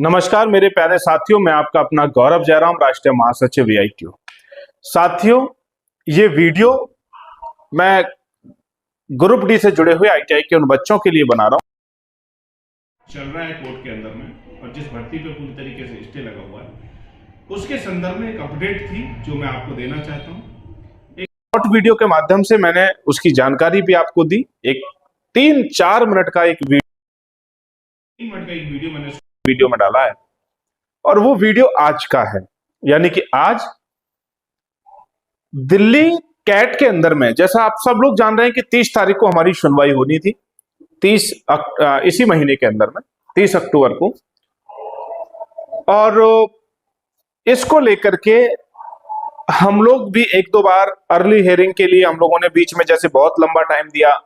नमस्कार मेरे प्यारे साथियों, मैं आपका अपना गौरव जयराम, राष्ट्रीय महासचिव एआईटीयू। साथियों, ये वीडियो मैं ग्रुप डी से जुड़े हुए आईटीआई के उन बच्चों के लिए बना रहा हूं। चल रहा है कोर्ट के अंदर में, और जिस भर्ती पे पूरी तरीके से स्टे लगा हुआ है, उसके संदर्भ में एक अपडेट थी जो मैं आपको देना चाहता हूं। एक शॉर्ट वीडियो के माध्यम से मैंने उसकी जानकारी भी आपको दी। एक 3-4 मिनट का एक वीडियो मैंने वीडियो में डाला है, और वो वीडियो आज का है। यानी कि आज दिल्ली कैट के अंदर में, जैसा आप सब लोग जान रहे हैं कि 30 तारीख को हमारी सुनवाई होनी थी, इसी महीने के अंदर में 30 अक्टूबर को। और इसको लेकर के हम लोग भी एक दो बार अर्ली हियरिंग के लिए हम लोगों ने बीच में, जैसे बहुत लंबा टाइम दिया,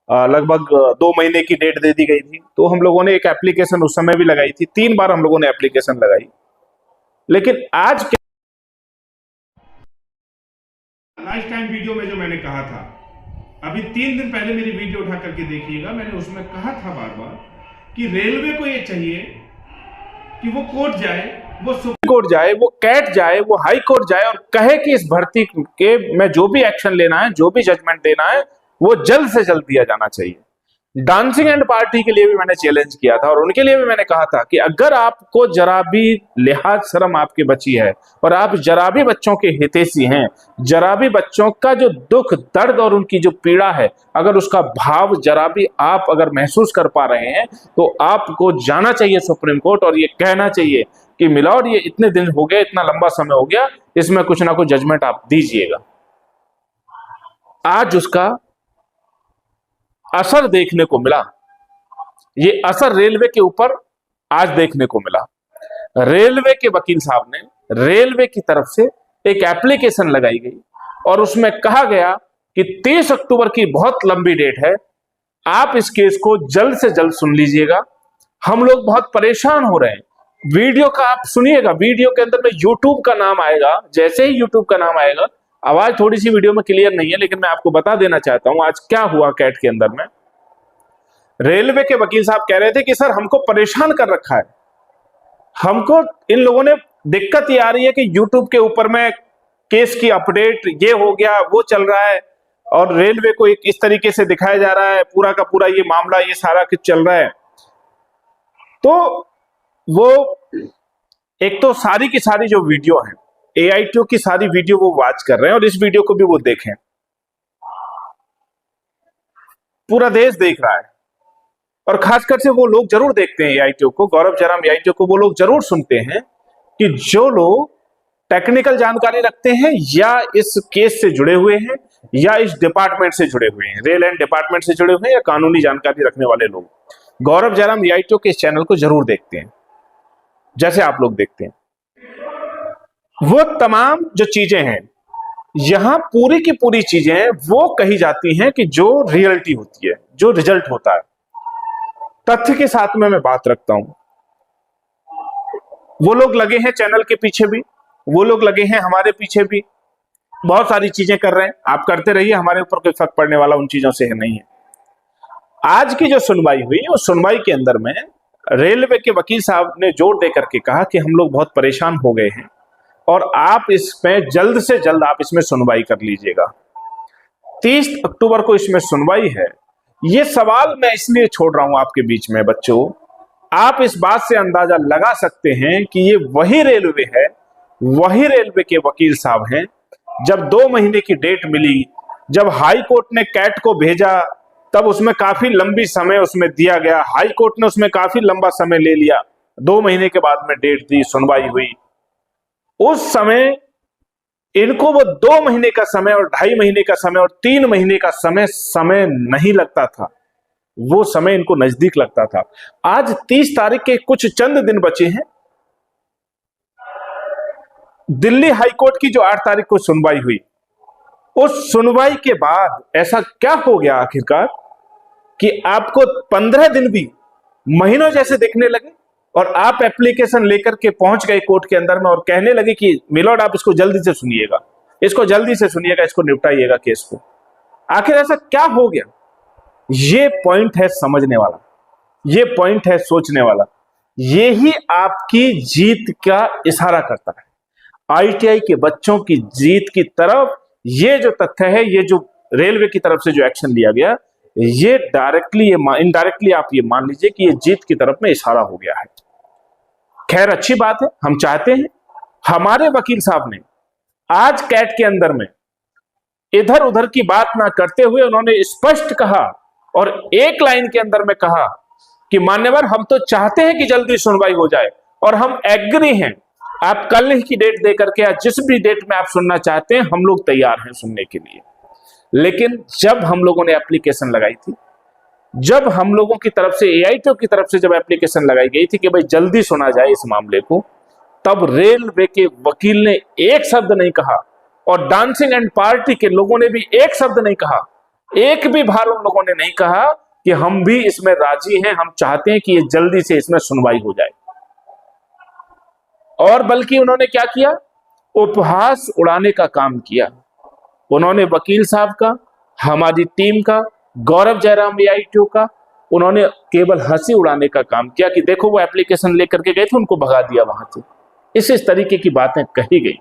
लगभग 2 महीने की डेट दे दी गई थी, तो हम लोगों ने एक एप्लीकेशन उस समय भी लगाई थी। 3 बार हम लोगों ने एप्लीकेशन लगाई। लेकिन आज लास्ट टाइम वीडियो में जो मैंने कहा था, अभी 3 दिन पहले मेरी वीडियो उठा करके देखिएगा, मैंने उसमें कहा था बार बार कि रेलवे को ये चाहिए कि वो कोर्ट जाए, वो सुप्रीम कोर्ट जाए, वो कैट जाए, वो हाई कोर्ट जाए और कहे कि इस भर्ती के में जो भी एक्शन लेना है, जो भी जजमेंट देना है, वो जल्द से जल्द दिया जाना चाहिए। डांसिंग एंड पार्टी के लिए भी मैंने चैलेंज किया था, और उनके लिए भी मैंने कहा था कि अगर आपको जरा भी लिहाज शर्म आपकी बची है और आप जरा भी बच्चों के हितैषी हैं, जरा भी बच्चों का जो दुख दर्द और उनकी जो पीड़ा है, अगर उसका भाव जरा भी आप अगर महसूस कर पा रहे हैं, तो आपको जाना चाहिए सुप्रीम कोर्ट और ये कहना चाहिए कि मिलॉर्ड, ये इतने दिन हो गए, इतना लंबा समय हो गया, इसमें कुछ ना कुछ जजमेंट आप दीजिएगा। आज उसका असर देखने को मिला। ये असर रेलवे के ऊपर आज देखने को मिला। रेलवे के वकील साहब ने, रेलवे की तरफ से एक एप्लीकेशन लगाई गई और उसमें कहा गया कि 30 अक्टूबर की बहुत लंबी डेट है, आप इस केस को जल्द से जल्द सुन लीजिएगा। हम लोग बहुत परेशान हो रहे हैं। वीडियो का आप सुनिएगा, वीडियो के अंदर में यूट्यूब का नाम आएगा। जैसे ही यूट्यूब का नाम आएगा, आवाज थोड़ी सी वीडियो में क्लियर नहीं है, लेकिन मैं आपको बता देना चाहता हूं आज क्या हुआ कैट के अंदर में। रेलवे के वकील साहब कह रहे थे कि सर, हमको परेशान कर रखा है, हमको इन लोगों ने, दिक्कत ये आ रही है कि यूट्यूब के ऊपर में केस की अपडेट ये हो गया, वो चल रहा है, और रेलवे को एक इस तरीके से दिखाया जा रहा है, पूरा का पूरा ये मामला, ये सारा कुछ चल रहा है। तो वो एक तो सारी की सारी जो वीडियो है, एआईटीयू की सारी वीडियो वो वॉच कर रहे हैं, और इस वीडियो को भी वो देखें। पूरा देश देख रहा है, और खासकर से वो लोग जरूर देखते हैं एआईटीयू को, गौरव जयराम एआईटीयू को वो लोग जरूर सुनते हैं कि जो लोग टेक्निकल जानकारी रखते हैं, या इस केस से जुड़े हुए हैं, या इस डिपार्टमेंट से जुड़े हुए हैं, रेल एंड डिपार्टमेंट से जुड़े हुए हैं, या कानूनी जानकारी रखने वाले लोग गौरव जयराम एआईटीयू के इस चैनल को जरूर देखते हैं, जैसे आप लोग देखते हैं। वो तमाम जो चीजें हैं, यहां पूरी की पूरी चीजें वो कही जाती हैं कि जो रियलिटी होती है, जो रिजल्ट होता है, तथ्य के साथ में मैं बात रखता हूं। वो लोग लगे हैं चैनल के पीछे भी, वो लोग लगे हैं हमारे पीछे भी, बहुत सारी चीजें कर रहे हैं। आप करते रहिए, हमारे ऊपर कोई फर्क पड़ने वाला उन चीजों से नहीं है। आज की जो सुनवाई हुई, उस सुनवाई के अंदर में रेलवे के वकील साहब ने जोर देकर के कहा कि हम लोग बहुत परेशान हो गए हैं, और आप इसमें जल्द से जल्द आप इसमें सुनवाई कर लीजिएगा। 30 अक्टूबर को इसमें सुनवाई है। ये सवाल मैं इसलिए छोड़ रहा हूं आपके बीच में बच्चों, आप इस बात से अंदाजा लगा सकते हैं कि ये वही रेलवे है, वही रेलवे के वकील साहब हैं। जब 2 महीने की डेट मिली, जब हाई कोर्ट ने कैट को भेजा, तब उसमें काफी लंबी समय उसमें दिया गया, हाई कोर्ट ने उसमें काफी लंबा समय ले लिया, 2 महीने के बाद में डेट दी, सुनवाई हुई। उस समय इनको वो 2 महीने का समय और 2.5 महीने का समय और 3 महीने का समय नहीं लगता था, वो समय इनको नजदीक लगता था। आज 30 तारीख के कुछ चंद दिन बचे हैं। दिल्ली हाईकोर्ट की जो 8 तारीख को सुनवाई हुई, उस सुनवाई के बाद ऐसा क्या हो गया आखिरकार कि आपको 15 दिन भी महीनों जैसे दिखने लगे, और आप एप्लीकेशन लेकर के पहुंच गए कोर्ट के अंदर में और कहने लगे कि मिलॉर्ड, आप इसको जल्दी से सुनिएगा, इसको जल्दी से सुनिएगा, इसको निपटाइएगा केस को। आखिर ऐसा क्या हो गया? ये पॉइंट है समझने वाला, ये पॉइंट है सोचने वाला। ये ही आपकी जीत का इशारा करता है। आईटीआई के बच्चों की जीत की तरफ ये जो तथ्य है, ये जो रेलवे की तरफ से जो एक्शन लिया गया, ये डायरेक्टली इनडायरेक्टली आप ये मान लीजिए कि ये जीत की तरफ में इशारा हो गया है। खैर अच्छी बात है, हम चाहते हैं हमारे वकील साहब ने आज कैट के अंदर में इधर उधर की बात ना करते हुए उन्होंने स्पष्ट कहा और एक लाइन के अंदर में कहा कि मान्यवर, हम तो चाहते हैं कि जल्दी सुनवाई हो जाए और हम एग्री हैं, आप कल ही की डेट दे करके या जिस भी डेट में आप सुनना चाहते हैं हम लोग तैयार हैं सुनने के लिए। लेकिन जब हम लोगों ने एप्लीकेशन लगाई थी, जब हम लोगों की तरफ से एआईटीओ की तरफ से जब एप्लीकेशन लगाई गई थी कि भाई जल्दी सुना जाए इस मामले को, तब रेलवे के वकील ने एक शब्द नहीं कहा और डांसिंग एंड पार्टी के लोगों ने भी एक शब्द नहीं कहा, एक भी बार उन लोगों ने नहीं कहा कि हम भी इसमें राजी हैं, हम चाहते हैं कि ये जल्दी से इसमें सुनवाई हो जाए। और बल्कि उन्होंने क्या किया, उपहास उड़ाने का काम किया। उन्होंने वकील साहब का, हमारी टीम का, गौरव जयराम एआईटीओ का, उन्होंने केवल हंसी उड़ाने का काम किया कि देखो वो एप्लीकेशन लेकर के गए थे, उनको भगा दिया वहां से। इस तरीके की बातें कही गई,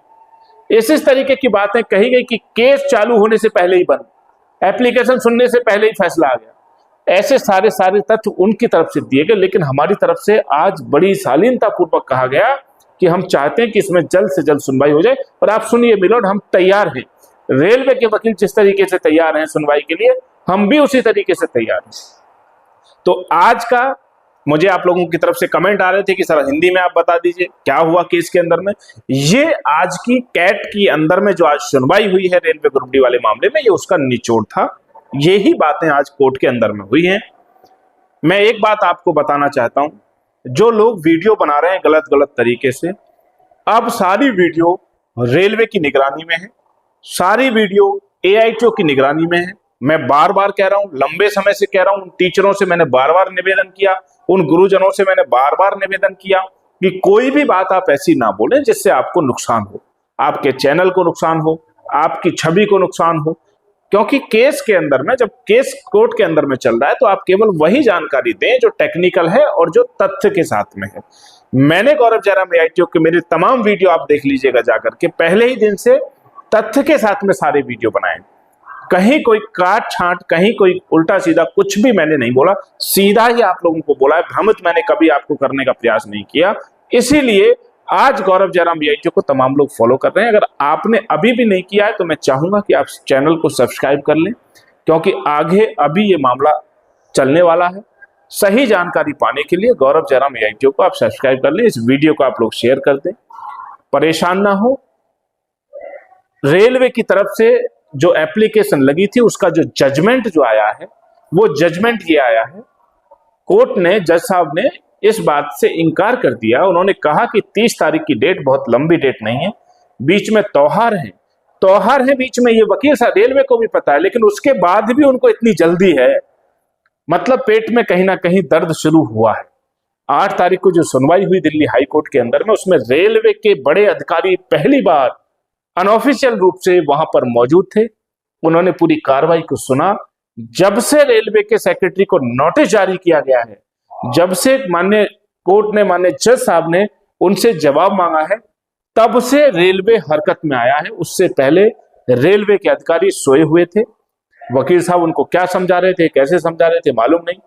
इस तरीके की बातें कही गई कि केस चालू होने से पहले ही बंद, एप्लीकेशन सुनने से पहले ही फैसला आ गया। ऐसे सारे तथ्य उनकी तरफ से दिए गए, लेकिन हमारी तरफ से आज बड़ी शालीनता पूर्वक कहा गया कि हम चाहते हैं कि इसमें जल्द से जल्द सुनवाई हो जाए। और आप सुनिए मिलोड, हम तैयार हैं, रेलवे के वकील जिस तरीके से तैयार हैं सुनवाई के लिए, हम भी उसी तरीके से तैयार हैं। तो आज का मुझे आप लोगों की तरफ से कमेंट आ रहे थे कि सर हिंदी में आप बता दीजिए क्या हुआ केस के अंदर में। ये आज की कैट की अंदर में जो आज सुनवाई हुई है रेलवे ग्रुप डी वाले मामले में, ये उसका निचोड़ था। यही बातें आज कोर्ट के अंदर में हुई हैं। मैं एक बात आपको बताना चाहता हूं, जो लोग वीडियो बना रहे हैं गलत गलत तरीके से, अब सारी वीडियो रेलवे की निगरानी में है, सारी वीडियो एआईटीओ की निगरानी में है। मैं बार बार कह रहा हूं, लंबे समय से कह रहा हूं, उन टीचरों से मैंने बार बार निवेदन किया, उन गुरुजनों से मैंने बार बार निवेदन किया कि कोई भी बात आप ऐसी ना बोलें जिससे आपको नुकसान हो, आपके चैनल को नुकसान हो, आपकी छवि को नुकसान हो। क्योंकि केस के अंदर में, जब केस कोर्ट के अंदर में चल रहा है, तो आप केवल वही जानकारी दें जो टेक्निकल है और जो तथ्य के साथ में है। मैंने गौरव जयराम एआईटीओ के मेरे तमाम वीडियो आप देख लीजिएगा जाकर के, पहले ही दिन से तथ्य के साथ में सारे वीडियो बनाए। कहीं कोई काट छांट, कहीं कोई उल्टा सीधा कुछ भी मैंने नहीं बोला, सीधा ही आप लोगों को बोला है। भ्रमित मैंने कभी आपको करने का प्रयास नहीं किया। इसीलिए आज गौरव जयराम एआईटीओ को तमाम लोग फॉलो कर रहे हैं। अगर आपने अभी भी नहीं किया है तो मैं चाहूंगा कि आप चैनल को सब्सक्राइब कर लें, क्योंकि आगे अभी ये मामला चलने वाला है। सही जानकारी पाने के लिए गौरव जयराम एआईटीओ को आप सब्सक्राइब कर लें, इस वीडियो को आप लोग शेयर कर दें। परेशान ना हो, रेलवे की तरफ से जो एप्लीकेशन लगी थी उसका जो जजमेंट जो आया है, वो जजमेंट ये आया है, कोर्ट ने, जज साहब ने इस बात से इनकार कर दिया। उन्होंने कहा कि 30 तारीख की डेट बहुत लंबी डेट नहीं है, बीच में त्योहार है बीच में, ये वकील साहब रेलवे को भी पता है, लेकिन उसके बाद भी उनको इतनी जल्दी है, मतलब पेट में कहीं ना कहीं दर्द शुरू हुआ है। 8 तारीख को जो सुनवाई हुई दिल्ली हाई कोर्ट के अंदर में, उसमें रेलवे के बड़े अधिकारी पहली बार अनऑफिशियल रूप से वहां पर मौजूद थे। उन्होंने पूरी कार्रवाई को सुना। जब से रेलवे के सेक्रेटरी को नोटिस जारी किया गया है, जब से माननीय कोर्ट ने, माननीय जज साहब ने उनसे जवाब मांगा है, तब से रेलवे हरकत में आया है। उससे पहले रेलवे के अधिकारी सोए हुए थे। वकील साहब उनको क्या समझा रहे थे, कैसे समझा रहे थे मालूम नहीं,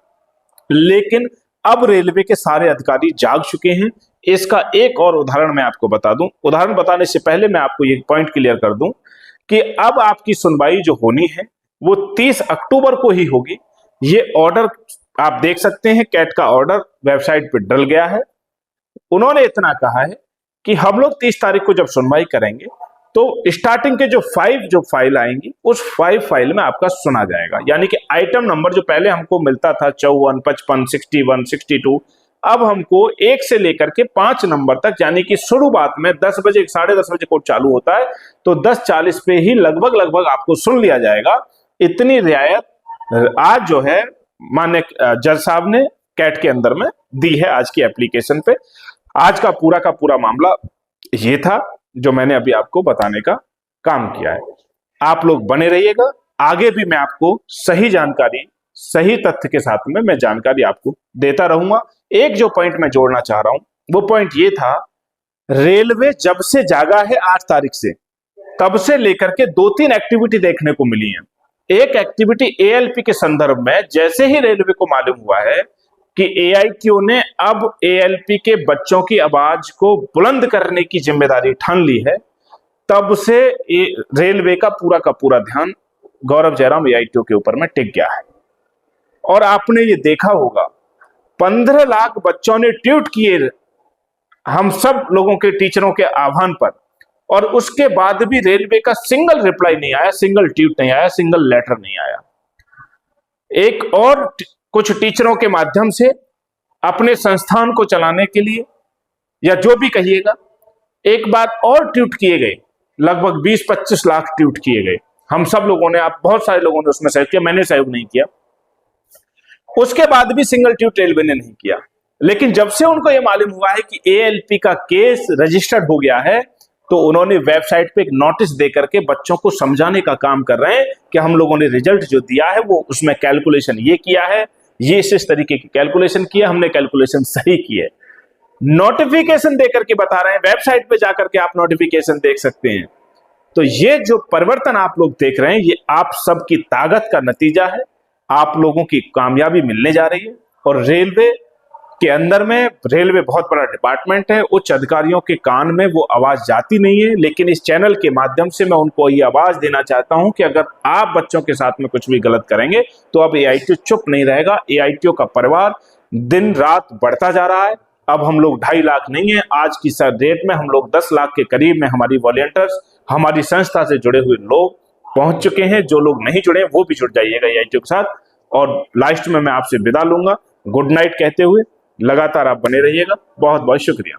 लेकिन अब रेलवे के सारे अधिकारी जाग चुके हैं। इसका एक और उदाहरण मैं आपको बता दूं। उदाहरण बताने से पहले मैं आपको ये पॉइंट क्लियर कर दूं कि अब आपकी सुनवाई जो होनी है वो 30 अक्टूबर को ही होगी। ये ऑर्डर आप देख सकते हैं, कैट का ऑर्डर वेबसाइट पे डल गया है। उन्होंने इतना कहा है कि हम लोग 30 तारीख को जब सुनवाई करेंगे तो स्टार्टिंग के जो 5 फाइल आएंगी, उस 5 फाइल में आपका सुना जाएगा। यानी कि आइटम नंबर जो पहले हमको मिलता था 54, 55, 61, 62, अब हमको 1 से लेकर के 5 नंबर तक, यानी कि शुरुआत में 10 बजे, 10:30 बजे कोर्ट चालू होता है, तो 10:40 पे ही लगभग आपको सुन लिया जाएगा। इतनी रियायत आज जो है माननीय जज साहब ने कैट के अंदर में दी है आज की एप्लीकेशन पे। आज का पूरा मामला ये था जो मैंने अभी आपको बताने का काम किया है। आप लोग बने रहिएगा, आगे भी मैं आपको सही जानकारी, सही तथ्य के साथ में मैं जानकारी आपको देता रहूंगा। एक जो पॉइंट मैं जोड़ना चाह रहा हूं वो पॉइंट ये था, रेलवे जब से जागा है 8 तारीख से, तब से लेकर के 2-3 एक्टिविटी देखने को मिली है। एक एक्टिविटी एएलपी के संदर्भ में, जैसे ही रेलवे को मालूम हुआ है कि एआईक्यू ने अब एएलपी के बच्चों की आवाज को बुलंद करने की जिम्मेदारी ठान ली है, तब से रेलवे का पूरा ध्यान गौरव जयराम एआईक्यू के ऊपर में टिक गया है। और आपने ये देखा होगा 15 लाख बच्चों ने ट्वीट किए हम सब लोगों के टीचरों के आह्वान पर, और उसके बाद भी रेलवे का सिंगल रिप्लाई नहीं आया, सिंगल ट्वीट नहीं आया, सिंगल लेटर नहीं आया। एक और कुछ टीचरों के माध्यम से अपने संस्थान को चलाने के लिए, या जो भी कहिएगा, एक बार और ट्वीट किए गए, लगभग 20-25 लाख ट्वीट किए गए। हम सब लोगों ने, आप बहुत सारे लोगों ने उसमें सहयोग किया, मैंने सहयोग नहीं किया। उसके बाद भी सिंगल ट्वीट रेलवे ने नहीं किया। लेकिन जब से उनको यह मालूम हुआ है कि एएलपी का केस रजिस्टर्ड हो गया है, तो उन्होंने वेबसाइट पे एक नोटिस देकर के बच्चों को समझाने का काम कर रहे हैं कि हम लोगों ने रिजल्ट जो दिया है वो उसमें कैलकुलेशन ये किया है, ये इस तरीके की कैलकुलेशन किया, हमने कैलकुलेशन सही की है। नोटिफिकेशन देकर के बता रहे हैं, वेबसाइट पे जाकर के आप नोटिफिकेशन देख सकते हैं। तो ये जो परिवर्तन आप लोग देख रहे हैं, ये आप सबकी ताकत का नतीजा है, आप लोगों की कामयाबी मिलने जा रही है। और रेलवे के अंदर में, रेलवे बहुत बड़ा डिपार्टमेंट है, उच्च अधिकारियों के कान में वो आवाज जाती नहीं है, लेकिन इस चैनल के माध्यम से मैं उनको ये आवाज देना चाहता हूं कि अगर आप बच्चों के साथ में कुछ भी गलत करेंगे तो अब एआईक्यू चुप नहीं रहेगा। एआईक्यू का परिवार दिन रात बढ़ता जा रहा है। अब हम लोग 2.5 लाख नहीं है, आज की डेट में हम लोग 10 लाख के करीब में हमारी वॉलंटियर्स, हमारी संस्था से जुड़े हुए लोग पहुंच चुके हैं। जो लोग नहीं जुड़े वो भी जुड़ जाइएगा एआईक्यू के साथ। और लास्ट में मैं आपसे विदा लूंगा, गुड नाइट कहते हुए। लगातार आप बने रहिएगा। बहुत बहुत शुक्रिया।